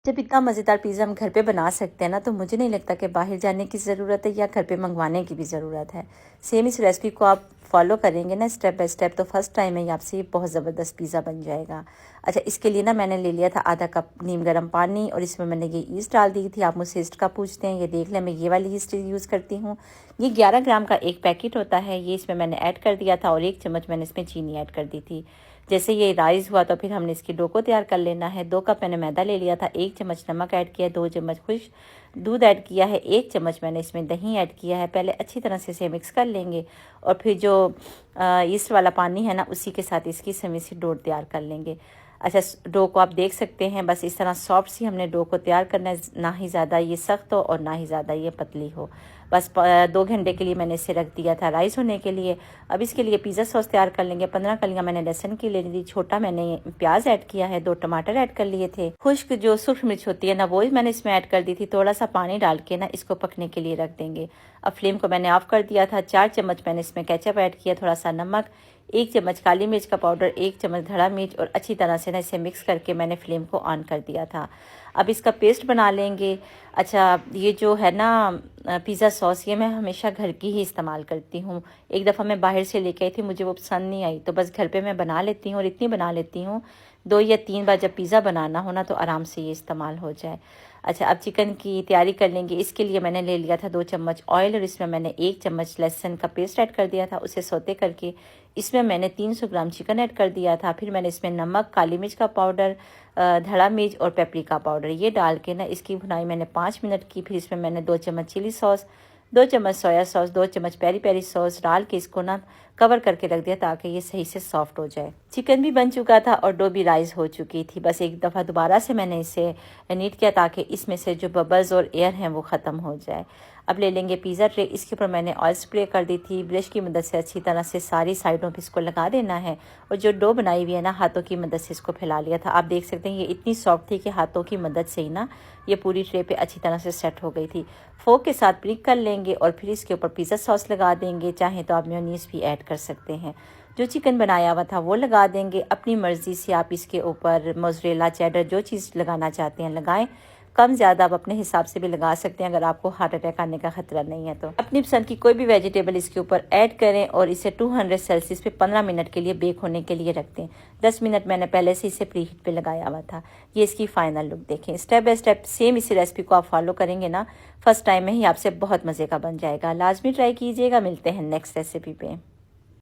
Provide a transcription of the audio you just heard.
जब इतना मज़ेदार पिज़्ज़ा हम घर पे बना सकते हैं ना, तो मुझे नहीं लगता कि बाहर जाने की ज़रूरत है या घर पे मंगवाने की भी ज़रूरत है। सेम इस रेसिपी को आप फॉलो करेंगे ना स्टेप बाय स्टेप, तो फर्स्ट टाइम में ही आपसे ये बहुत ज़बरदस्त पिज़्ज़ा बन जाएगा। अच्छा, इसके लिए ना मैंने ले लिया था आधा कप नीम गर्म पानी और इसमें मैंने ये ईस्ट डाल दी थी। आप मुझसे ईस्ट का पूछते हैं, ये देख लें, मैं ये वाली ईस्ट यूज़ करती हूँ। ये 11 ग्राम का एक पैकेट होता है, ये इसमें मैंने ऐड कर दिया था और 1 चम्मच मैंने इसमें चीनी ऐड कर दी थी। जैसे ये राइस हुआ तो फिर हमने इसकी डो को तैयार कर लेना है। 2 कप मैंने मैदा ले लिया था, 1 चम्मच नमक ऐड किया, 2 चम्मच खुश दूध ऐड किया है, 1 चम्मच मैंने इसमें दही ऐड किया है। पहले अच्छी तरह से इसे मिक्स कर लेंगे और फिर जो ईस्ट वाला पानी है ना, उसी के साथ इसकी समी सी डो तैयार कर लेंगे। अच्छा, डो को आप देख सकते हैं, बस इस तरह सॉफ्ट सी हमने डो को तैयार करना है, ना ही ज़्यादा ये सख्त हो और ना ही ज़्यादा ये पतली हो। बस 2 घंटे के लिए मैंने इसे रख दिया था राइस होने के लिए। अब इसके लिए पिज़्ज़ा सॉस तैयार कर लेंगे। 15 कलियाँ मैंने लहसुन की ले ली, छोटा मैंने प्याज ऐड किया है, 2 टमाटर ऐड कर लिए थे। खुश्क जो सुर्ख मिर्च होती है ना, वो मैंने इसमें ऐड कर दी थी। थोड़ा सा पानी डाल के ना इसको पकने के लिए रख देंगे। अब फ्लेम को मैंने ऑफ कर दिया था। 4 चम्मच मैंने इसमें केचप ऐड किया, थोड़ा सा नमक, 1 चम्मच काली मिर्च का पाउडर, 1 चम्मच धड़ा मिर्च और अच्छी तरह से ना इसे मिक्स करके मैंने फ्लेम को ऑन कर दिया था। अब इसका पेस्ट बना लेंगे। अच्छा, ये जो है ना पिज़्ज़ा सॉस, ये मैं हमेशा घर की ही इस्तेमाल करती हूँ। एक दफ़ा मैं बाहर से लेके आई थी, मुझे वो पसंद नहीं आई, तो बस घर पे मैं बना लेती हूँ और इतनी बना लेती हूँ 2 या 3 बार जब पिज़्ज़ा बनाना हो ना, तो आराम से ये इस्तेमाल हो जाए। अच्छा, अब चिकन की तैयारी कर लेंगे। इसके लिए मैंने ले लिया था 2 चम्मच ऑयल और इसमें मैंने 1 चम्मच लहसुन का पेस्ट ऐड कर दिया था। उसे सौते करके इसमें मैंने 300 ग्राम चिकन ऐड कर दिया था। फिर मैंने इसमें नमक, काली मिर्च का पाउडर, धड़ा मिर्च और पेपरिका पाउडर ये डाल के ना इसकी भुनाई मैंने 5 मिनट की। फिर इसमें मैंने 2 चम्मच चिली सॉस, 2 चम्मच सोया सॉस, 2 चम्मच पेरी पेरी सॉस डाल के इसको ना कवर करके रख दिया ताकि ये सही से सॉफ्ट हो जाए। चिकन भी बन चुका था और डो भी राइस हो चुकी थी। बस एक दफ़ा दोबारा से मैंने इसे नीट किया ताकि इसमें से जो बबल्स और एयर हैं वो ख़त्म हो जाए। अब ले लेंगे पिज़्ज़ा ट्रे, इसके ऊपर मैंने ऑयल स्प्रे कर दी थी। ब्रश की मदद से अच्छी तरह से सारी साइडों पे इसको लगा देना है और जो डो बनाई हुई है ना, हाथों की मदद से इसको फैला लिया था। आप देख सकते हैं ये इतनी सॉफ्ट थी कि हाथों की मदद से ही ना ये पूरी ट्रे पे अच्छी तरह से सेट हो गई थी। फोक के साथ प्रिक कर लेंगे और फिर इसके ऊपर पिज़्ज़ा सॉस लगा देंगे। चाहे तो आप मेयोनीज़ भी ऐड कर सकते हैं। जो चिकन बनाया हुआ था वो लगा देंगे। अपनी मर्ज़ी से आप इसके ऊपर मोज़रेला, चेडर जो चीज़ लगाना चाहते हैं लगाएं। कम ज़्यादा आप अपने हिसाब से भी लगा सकते हैं अगर आपको हार्ट अटैक आने का खतरा नहीं है तो। अपनी पसंद की कोई भी वेजिटेबल इसके ऊपर ऐड करें और इसे 200 सेल्सियस पे 15 मिनट के लिए बेक होने के लिए रख दें। 10 मिनट मैंने पहले से इसे प्री हीट पे लगाया हुआ था। ये इसकी फाइनल लुक देखें। स्टेप बाय स्टेप सेम इसी रेसिपी को आप फॉलो करेंगे ना, फर्स्ट टाइम में ही आपसे बहुत मज़े का बन जाएगा। लाजमी ट्राई कीजिएगा। मिलते हैं नेक्स्ट रेसिपी पे।